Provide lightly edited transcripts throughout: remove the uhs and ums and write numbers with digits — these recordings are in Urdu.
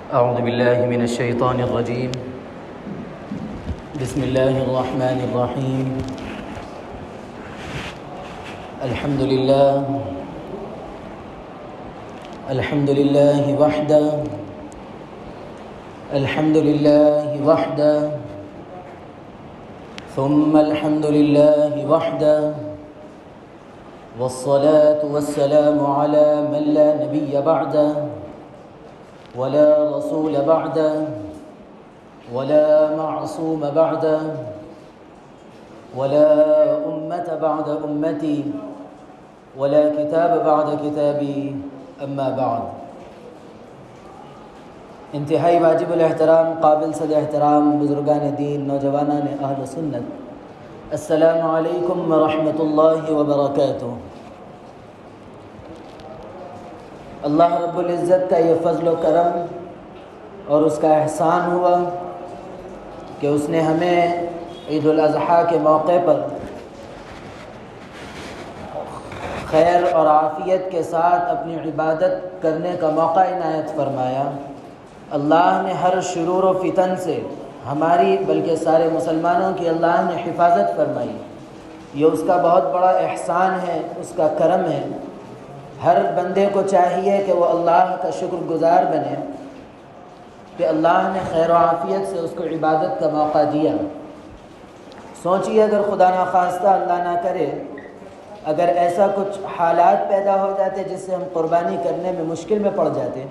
أعوذ بالله من الشيطان الرجيم. بسم الله الرحمن الرحيم. الحمد لله وحده. الحمد لله وحده. ثم الحمد لله وحده. والصلاة والسلام على من لا نبي بعده ولا رسول بعده ولا معصوم بعده ولا أمة بعد أمتي ولا كتاب بعد كتابي أما بعد. انتہائی واجب الاحترام، قابل صد احترام بزرگان دین، نوجوانان اہل سنت، السلام علیکم ورحمۃ اللہ وبرکاتہ. اللہ رب العزت کا یہ فضل و کرم اور اس کا احسان ہوا کہ اس نے ہمیں عید الاضحیٰ کے موقع پر خیر اور عافیت کے ساتھ اپنی عبادت کرنے کا موقع عنایت فرمایا. اللہ نے ہر شرور و فتن سے ہماری بلکہ سارے مسلمانوں کی اللہ نے حفاظت فرمائی. یہ اس کا بہت بڑا احسان ہے، اس کا کرم ہے. ہر بندے کو چاہیے کہ وہ اللہ کا شکر گزار بنے کہ اللہ نے خیر و عافیت سے اس کو عبادت کا موقع دیا. سوچیے اگر خدا نخواستہ اللہ نہ کرے اگر ایسا کچھ حالات پیدا ہو جاتے جس سے ہم قربانی کرنے میں مشکل میں پڑ جاتے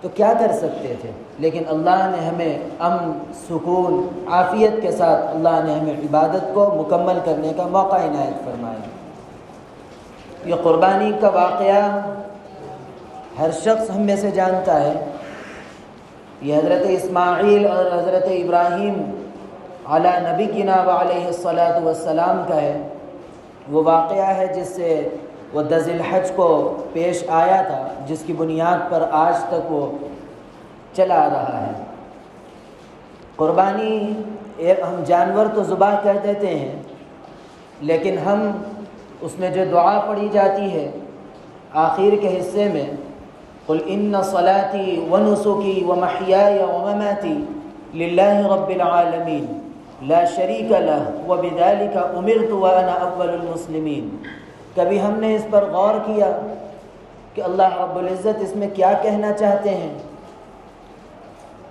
تو کیا کر سکتے تھے. لیکن اللہ نے ہمیں امن، سکون، عافیت کے ساتھ اللہ نے ہمیں عبادت کو مکمل کرنے کا موقع عنایت فرمایا. یہ قربانی کا واقعہ ہر شخص ہم میں سے جانتا ہے. یہ حضرت اسماعیل اور حضرت ابراہیم علی نبینا وعلیہ الصلاۃ والسلام کا ہے. وہ واقعہ ہے جس سے وہ ذی الحج کو پیش آیا تھا، جس کی بنیاد پر آج تک وہ چلا آ رہا ہے. قربانی ہم جانور تو ذبح کر دیتے ہیں، لیکن ہم اس میں جو دعا پڑھی جاتی ہے آخر کے حصے میں، قل ان صلاتی ونسکی ومحیای ومماتی للہ رب العالمین لا شریک لہ وبذلک امرت وانا اول المسلمین. کبھی ہم نے اس پر غور کیا کہ اللہ رب العزت اس میں کیا کہنا چاہتے ہیں؟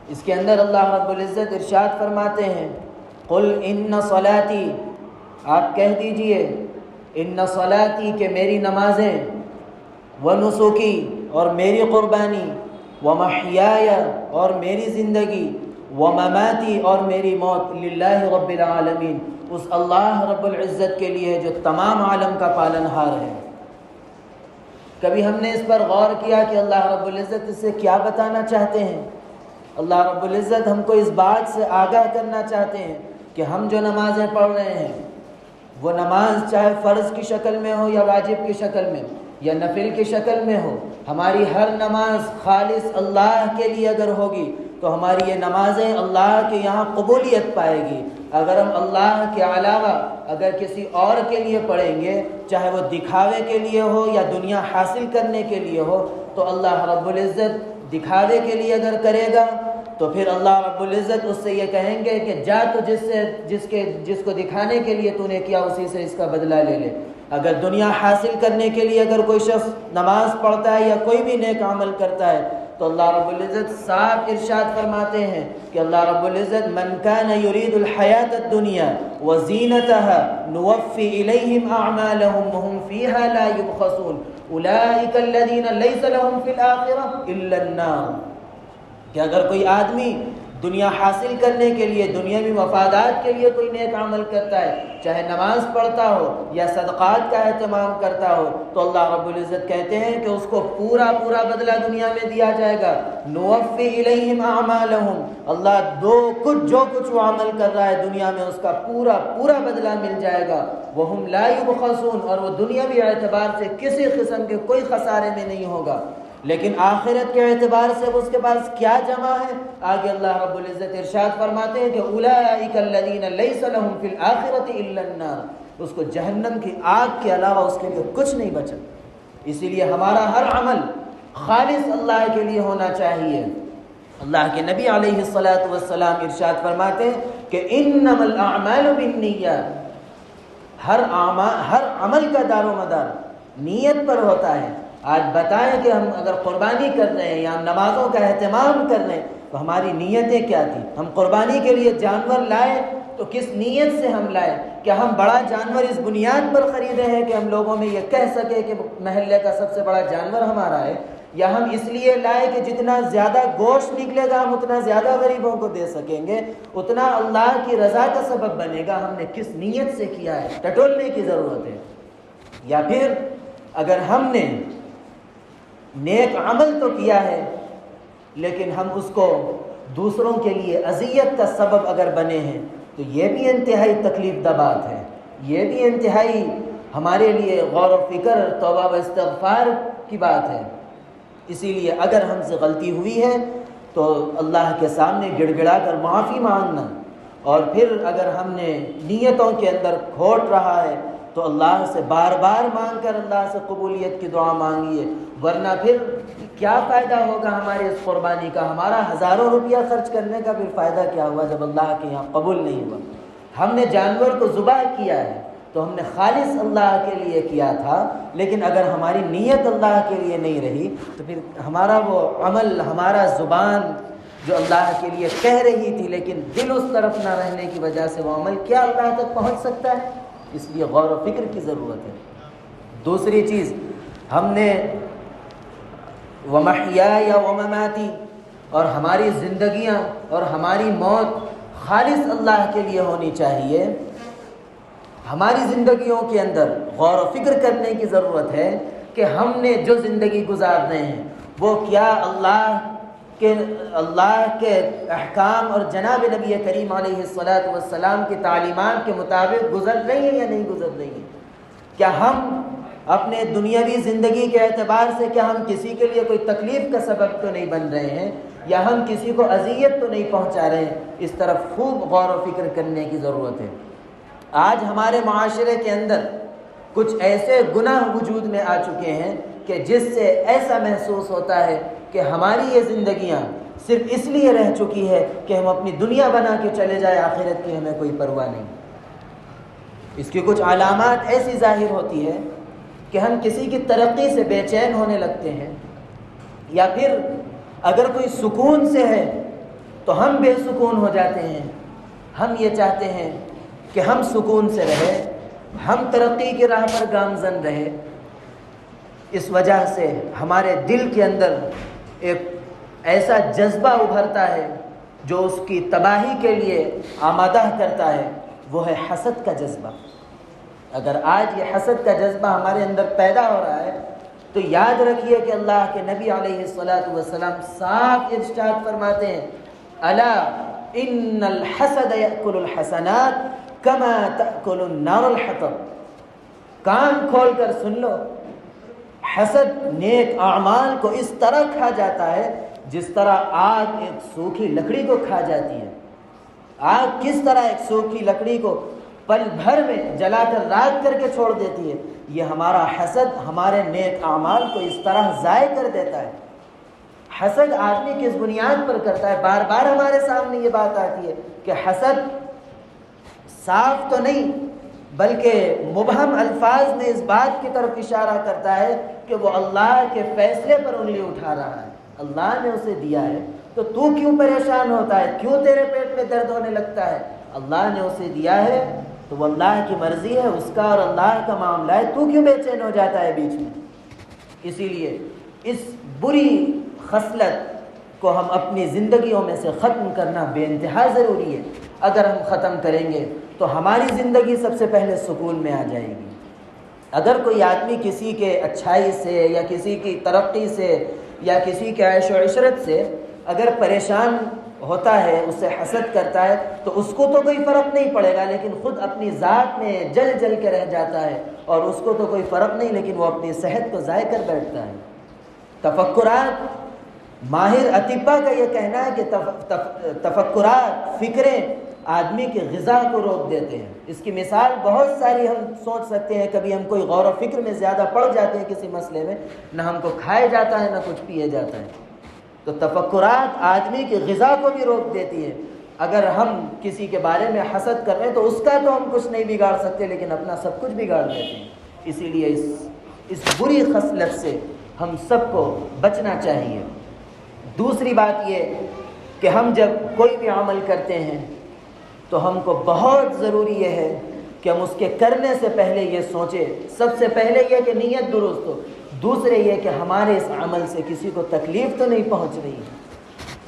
اس کے اندر اللہ رب العزت ارشاد فرماتے ہیں قل ان صلاتی، آپ کہہ دیجئے ان صلاتی کہ میری نمازیں، ونسکی اور میری قربانی، ومحیای اور میری زندگی، ومماتی اور میری موت، للہ رب العالمین اس اللہ رب العزت کے لیے جو تمام عالم کا پالنہار ہے. کبھی ہم نے اس پر غور کیا کہ اللہ رب العزت اس سے کیا بتانا چاہتے ہیں؟ اللہ رب العزت ہم کو اس بات سے آگاہ کرنا چاہتے ہیں کہ ہم جو نمازیں پڑھ رہے ہیں وہ نماز چاہے فرض کی شکل میں ہو یا واجب کی شکل میں یا نفل کی شکل میں ہو، ہماری ہر نماز خالص اللہ کے لیے اگر ہوگی تو ہماری یہ نمازیں اللہ کے یہاں قبولیت پائے گی. اگر ہم اللہ کے علاوہ اگر کسی اور کے لیے پڑھیں گے، چاہے وہ دکھاوے کے لیے ہو یا دنیا حاصل کرنے کے لیے ہو، تو اللہ رب العزت دکھاوے کے لیے اگر کرے گا تو پھر اللہ رب العزت اس سے یہ کہیں گے کہ جا تو جس کو دکھانے کے لیے تو نے کیا اسی سے اس کا بدلہ لے لے. اگر دنیا حاصل کرنے کے لیے اگر کوئی شخص نماز پڑھتا ہے یا کوئی بھی نیک عمل کرتا ہے تو اللہ رب العزت صاف ارشاد فرماتے ہیں کہ اللہ رب العزت من کان یرید الحیات الدنیا وزینتها نوفی الیہم اعمالهم وهم فیہا لا یبخسون اولئک الذین لیس لهم فی الآخرہ الا النار. کہ اگر کوئی آدمی دنیا حاصل کرنے کے لیے، دنیاوی مفادات کے لیے کوئی نیک عمل کرتا ہے، چاہے نماز پڑھتا ہو یا صدقات کا اہتمام کرتا ہو، تو اللہ رب العزت کہتے ہیں کہ اس کو پورا بدلہ دنیا میں دیا جائے گا. نوفی الیہم اعمالہم، اللہ جو کچھ وہ عمل کر رہا ہے دنیا میں اس کا پورا بدلہ مل جائے گا. وہم لا یبخسون، اور وہ دنیاوی اعتبار سے کسی قسم کے کوئی خسارے میں نہیں ہوگا. لیکن آخرت کے اعتبار سے اس کے پاس کیا جمع ہے؟ آگے اللہ رب العزت ارشاد فرماتے ہیں کہ اولئک الذین لیس لهم فی الآخرۃ الا النار، اس کو جہنم کی آگ کے علاوہ اس کے لیے کچھ نہیں بچا. اسی لیے ہمارا ہر عمل خالص اللہ کے لیے ہونا چاہیے. اللہ کے نبی علیہ الصلاۃ والسلام ارشاد فرماتے ہیں کہ انما الاعمال بالنیات، ہر عمل کا دار و مدار نیت پر ہوتا ہے۔ آج بتائیں کہ ہم اگر قربانی کر رہے ہیں یا ہم نمازوں کا اہتمام کر رہے ہیں تو ہماری نیتیں کیا تھیں؟ ہم قربانی کے لیے جانور لائے تو کس نیت سے ہم لائے؟ کیا ہم بڑا جانور اس بنیاد پر خریدے ہیں کہ ہم لوگوں میں یہ کہہ سکے کہ محلے کا سب سے بڑا جانور ہمارا ہے، یا ہم اس لیے لائے کہ جتنا زیادہ گوشت نکلے گا ہم اتنا زیادہ غریبوں کو دے سکیں گے، اتنا اللہ کی رضا کا سبب بنے گا؟ ہم نے کس نیت سے کیا ہے، ٹٹولنے کی ضرورت ہے۔ یا پھر اگر ہم نے نیک عمل تو کیا ہے لیکن ہم اس کو دوسروں کے لیے اذیت کا سبب اگر بنے ہیں تو یہ بھی انتہائی تکلیف دہ بات ہے، یہ بھی انتہائی ہمارے لیے غور و فکر، توبہ و استغفار کی بات ہے۔ اسی لیے اگر ہم سے غلطی ہوئی ہے تو اللہ کے سامنے گڑ گڑا کر معافی مانگنا، اور پھر اگر ہم نے نیتوں کے اندر کھوٹ رہا ہے تو اللہ سے بار بار مانگ کر اللہ سے قبولیت کی دعا مانگیے، ورنہ پھر کیا فائدہ ہوگا ہماری اس قربانی کا؟ ہمارا ہزاروں روپیہ خرچ کرنے کا پھر فائدہ کیا ہوا جب اللہ کے یہاں قبول نہیں ہوا؟ ہم نے جانور کو ذبح کیا ہے تو ہم نے خالص اللہ کے لیے کیا تھا، لیکن اگر ہماری نیت اللہ کے لیے نہیں رہی تو پھر ہمارا وہ عمل، ہمارا زبان جو اللہ کے لیے کہہ رہی تھی لیکن دل اس طرف نہ رہنے کی وجہ سے وہ عمل کیا اللہ تک پہنچ سکتا ہے؟ اس لیے غور و فکر کی ضرورت ہے۔ دوسری چیز، ہم نے وَمَحْيَايَ وَمَمَاتِي، اور ہماری زندگیاں اور ہماری موت خالص اللہ کے لیے ہونی چاہیے۔ ہماری زندگیوں کے اندر غور و فکر کرنے کی ضرورت ہے کہ ہم نے جو زندگی گزار رہے ہیں وہ کیا اللہ کے احکام اور جناب نبی کریم علیہ الصلاۃ والسلام کی تعلیمات کے مطابق گزر رہی ہیں یا نہیں گزر رہی ہیں؟ کیا ہم اپنے دنیاوی زندگی کے اعتبار سے کیا ہم کسی کے لیے کوئی تکلیف کا سبب تو نہیں بن رہے ہیں، یا ہم کسی کو اذیت تو نہیں پہنچا رہے ہیں؟ اس طرف خوب غور و فکر کرنے کی ضرورت ہے۔ آج ہمارے معاشرے کے اندر کچھ ایسے گناہ وجود میں آ چکے ہیں کہ جس سے ایسا محسوس ہوتا ہے کہ ہماری یہ زندگیاں صرف اس لیے رہ چکی ہے کہ ہم اپنی دنیا بنا کے چلے جائیں، آخرت کی ہمیں کوئی پرواہ نہیں۔ اس کی کچھ علامات ایسی ظاہر ہوتی ہے کہ ہم کسی کی ترقی سے بے چین ہونے لگتے ہیں، یا پھر اگر کوئی سکون سے ہے تو ہم بے سکون ہو جاتے ہیں۔ ہم یہ چاہتے ہیں کہ ہم سکون سے رہیں، ہم ترقی کی راہ پر گامزن رہے۔ اس وجہ سے ہمارے دل کے اندر ایک ایسا جذبہ ابھرتا ہے جو اس کی تباہی کے لیے آمادہ کرتا ہے، وہ ہے حسد کا جذبہ۔ اگر آج یہ حسد کا جذبہ ہمارے اندر پیدا ہو رہا ہے تو یاد رکھیے کہ اللہ کے نبی علیہ الصلاۃ والسلام صاف ارشاد فرماتے ہیں، الا ان الحسد یاکل الحسنات کما تاکل النار الحطب۔ کان کھول کر سن لو، حسد نیک اعمال کو اس طرح کھا جاتا ہے جس طرح آگ ایک سوکھی لکڑی کو کھا جاتی ہے۔ آگ کس طرح ایک سوکھی لکڑی کو پل بھر میں جلا کر راکھ کر کے چھوڑ دیتی ہے، یہ ہمارا حسد ہمارے نیک اعمال کو اس طرح ضائع کر دیتا ہے۔ حسد آدمی کس بنیاد پر کرتا ہے؟ بار بار ہمارے سامنے یہ بات آتی ہے کہ حسد صاف تو نہیں بلکہ مبہم الفاظ میں اس بات کی طرف اشارہ کرتا ہے کہ وہ اللہ کے فیصلے پر انگلی اٹھا رہا ہے۔ اللہ نے اسے دیا ہے تو کیوں پریشان ہوتا ہے؟ کیوں تیرے پیٹ میں درد ہونے لگتا ہے؟ اللہ نے اسے دیا ہے تو وہ اللہ کی مرضی ہے، اس کا اور اللہ کا معاملہ ہے، کیوں بے چین ہو جاتا ہے بیچ میں؟ اسی لیے اس بری خصلت کو ہم اپنی زندگیوں میں سے ختم کرنا بے انتہا ضروری ہے۔ اگر ہم ختم کریں گے تو ہماری زندگی سب سے پہلے سکون میں آ جائے گی۔ اگر کوئی آدمی کسی کے اچھائی سے یا کسی کی ترقی سے یا کسی کے عیش و عشرت سے اگر پریشان ہوتا ہے، اسے حسد کرتا ہے، تو اس کو تو کوئی فرق نہیں پڑے گا، لیکن خود اپنی ذات میں جل جل کے رہ جاتا ہے، اور اس کو تو کوئی فرق نہیں لیکن وہ اپنی صحت کو ضائع کر بیٹھتا ہے۔ تفکرات، ماہر اطباء کا یہ کہنا ہے کہ تفکرات، فکریں آدمی کی غذا کو روک دیتے ہیں۔ اس کی مثال بہت ساری ہم سوچ سکتے ہیں۔ کبھی ہم کوئی غور و فکر میں زیادہ پڑ جاتے ہیں کسی مسئلے میں، نہ ہم کو کھایا جاتا ہے نہ کچھ پیے جاتا ہے۔ تو تفکرات آدمی کی غذا کو بھی روک دیتی ہے۔ اگر ہم کسی کے بارے میں حسد کر رہے ہیں تو اس کا تو ہم کچھ نہیں بگاڑ سکتے، لیکن اپنا سب کچھ بگاڑ دیتے ہیں۔ اسی لیے اس بری خصلت سے ہم سب کو بچنا چاہیے۔ دوسری بات یہ کہ ہم جب کوئی بھی عمل کرتے ہیں تو ہم کو بہت ضروری یہ ہے کہ ہم اس کے کرنے سے پہلے یہ سوچیں، سب سے پہلے یہ کہ نیت درست ہو، دوسرے یہ کہ ہمارے اس عمل سے کسی کو تکلیف تو نہیں پہنچ رہی ہے۔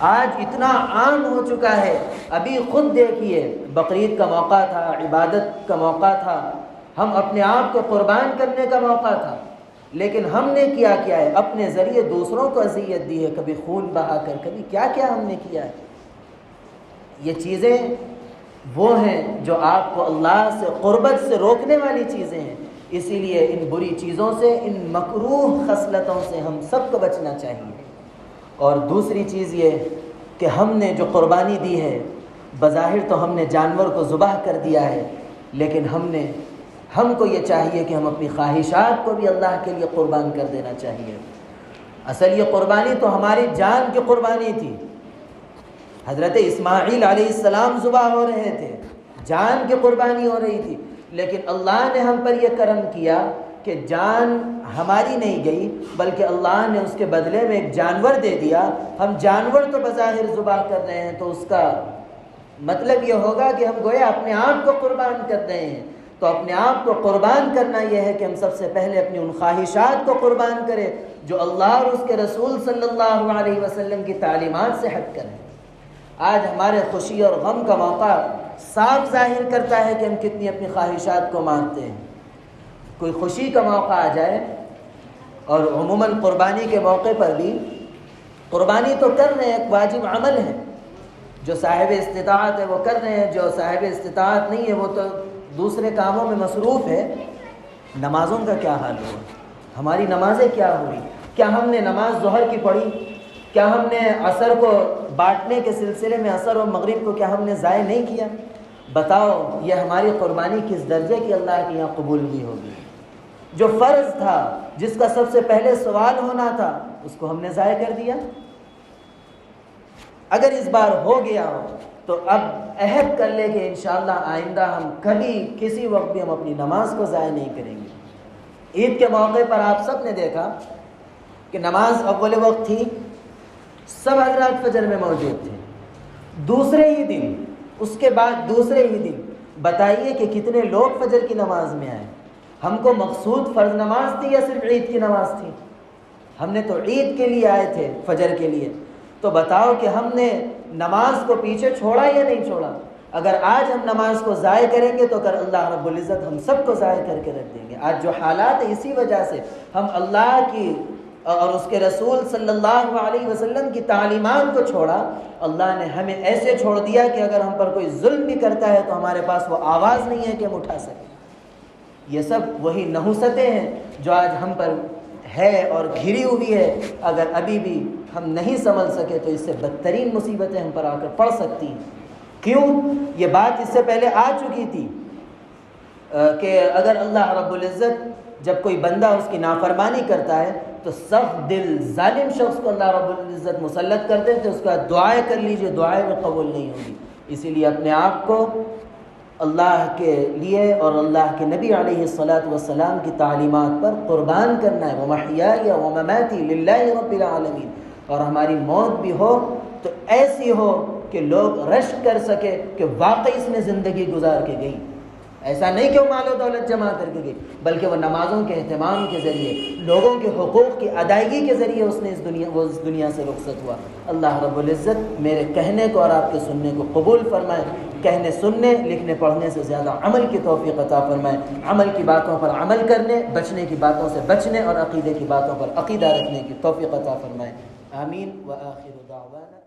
آج اتنا عام ہو چکا ہے، ابھی خود دیکھیے بقرعید کا موقع تھا، عبادت کا موقع تھا، ہم اپنے آپ کو قربان کرنے کا موقع تھا، لیکن ہم نے کیا ہے، اپنے ذریعے دوسروں کو اذیت دی ہے، کبھی خون بہا کر، کبھی کیا ہم نے کیا ہے۔ یہ چیزیں وہ ہیں جو آپ کو اللہ سے قربت سے روکنے والی چیزیں ہیں۔ اسی لیے ان بری چیزوں سے، ان مکروہ خصلتوں سے ہم سب کو بچنا چاہیے۔ اور دوسری چیز یہ کہ ہم نے جو قربانی دی ہے، بظاہر تو ہم نے جانور کو ذبح کر دیا ہے، لیکن ہم کو یہ چاہیے کہ ہم اپنی خواہشات کو بھی اللہ کے لیے قربان کر دینا چاہیے۔ اصل یہ قربانی تو ہماری جان کی قربانی تھی۔ حضرت اسماعیل علیہ السلام ذبح ہو رہے تھے، جان کی قربانی ہو رہی تھی، لیکن اللہ نے ہم پر یہ کرم کیا کہ جان ہماری نہیں گئی، بلکہ اللہ نے اس کے بدلے میں ایک جانور دے دیا۔ ہم جانور تو بظاہر ذبح کر رہے ہیں، تو اس کا مطلب یہ ہوگا کہ ہم گویا اپنے آپ کو قربان کر رہے ہیں۔ تو اپنے آپ کو قربان کرنا یہ ہے کہ ہم سب سے پہلے اپنی ان خواہشات کو قربان کریں جو اللہ اور اس کے رسول صلی اللہ علیہ وسلم کی تعلیمات سے ہٹ کر ہیں۔ آج ہمارے خوشی اور غم کا موقع صاف ظاہر کرتا ہے کہ ہم کتنی اپنی خواہشات کو مانتے ہیں۔ کوئی خوشی کا موقع آ جائے، اور عموماً قربانی کے موقع پر بھی قربانی تو کر رہے ہیں، ایک واجب عمل ہے، جو صاحب استطاعت ہے وہ کر رہے ہیں، جو صاحب استطاعت نہیں ہے وہ تو دوسرے کاموں میں مصروف ہے۔ نمازوں کا کیا حال ہوا؟ ہماری نمازیں کیا ہوئی؟ کیا ہم نے نماز ظہر کی پڑھی؟ کیا ہم نے عصر کو بانٹنے کے سلسلے میں عصر و مغرب کو کیا ہم نے ضائع نہیں کیا؟ بتاؤ یہ ہماری قربانی کس درجے کی اللہ کے یہاں قبول نہیں ہوگی؟ جو فرض تھا، جس کا سب سے پہلے سوال ہونا تھا، اس کو ہم نے ضائع کر دیا۔ اگر اس بار ہو گیا ہو تو اب عہد کر لے کہ انشاءاللہ آئندہ ہم کبھی کسی وقت بھی ہم اپنی نماز کو ضائع نہیں کریں گے۔ عید کے موقع پر آپ سب نے دیکھا کہ نماز اول وقت تھی، سب حضرات فجر میں موجود تھے۔ دوسرے ہی دن، اس کے بعد دوسرے ہی دن، بتائیے کہ کتنے لوگ فجر کی نماز میں آئے؟ ہم کو مقصود فرض نماز تھی یا صرف عید کی نماز تھی؟ ہم نے تو عید کے لیے آئے تھے، فجر کے لیے۔ تو بتاؤ کہ ہم نے نماز کو پیچھے چھوڑا یا نہیں چھوڑا؟ اگر آج ہم نماز کو ضائع کریں گے تو اگر اللہ رب العزت ہم سب کو ضائع کر کے رکھ دیں گے۔ آج جو حالات ہیں، اسی وجہ سے ہم اللہ کی اور اس کے رسول صلی اللہ علیہ وسلم کی تعلیمات کو چھوڑا۔ اللہ نے ہمیں ایسے چھوڑ دیا کہ اگر ہم پر کوئی ظلم بھی کرتا ہے تو ہمارے پاس وہ آواز نہیں ہے کہ ہم اٹھا سکیں۔ یہ سب وہی نحوستیں ہیں جو آج ہم پر ہے اور گھری ہوئی ہے۔ اگر ابھی بھی ہم نہیں سنبھل سکے تو اس سے بدترین مصیبتیں ہم پر آ کر پڑ سکتی ہیں۔ کیوں؟ یہ بات اس سے پہلے آ چکی تھی کہ اگر اللہ رب العزت جب کوئی بندہ اس کی نافرمانی کرتا ہے تو سخت دل ظالم شخص کو اللہ رب العزت مسلط کرتے تھے، اس کا دعائیں کر لیجئے، دعائیں میں قبول نہیں ہوگی۔ اسی لیے اپنے آپ کو اللہ کے لیے اور اللہ کے نبی علیہ الصلاۃ والسلام کی تعلیمات پر قربان کرنا ہے۔ وَمَحْيَايَ وَمَمَاتِي لِلَّهِ رَبِّ الْعَالَمِينَ۔ اور ہماری موت بھی ہو تو ایسی ہو کہ لوگ رشک کر سکے کہ واقعی اس نے زندگی گزار کے گئی۔ ایسا نہیں کہ وہ مال و دولت جمع کر کے گئی، بلکہ وہ نمازوں کے اہتمام کے ذریعے، لوگوں کے حقوق کی ادائیگی کے ذریعے اس نے اس دنیا سے رخصت ہوا۔ اللہ رب العزت میرے کہنے کو اور آپ کے سننے کو قبول فرمائے، کہنے سننے لکھنے پڑھنے سے زیادہ عمل کی توفیق عطا فرمائے، عمل کی باتوں پر عمل کرنے، بچنے کی باتوں سے بچنے اور عقیدے کی باتوں پر عقیدہ رکھنے کی توفیق عطا فرمائے۔ آمین۔ وآخر دعوانا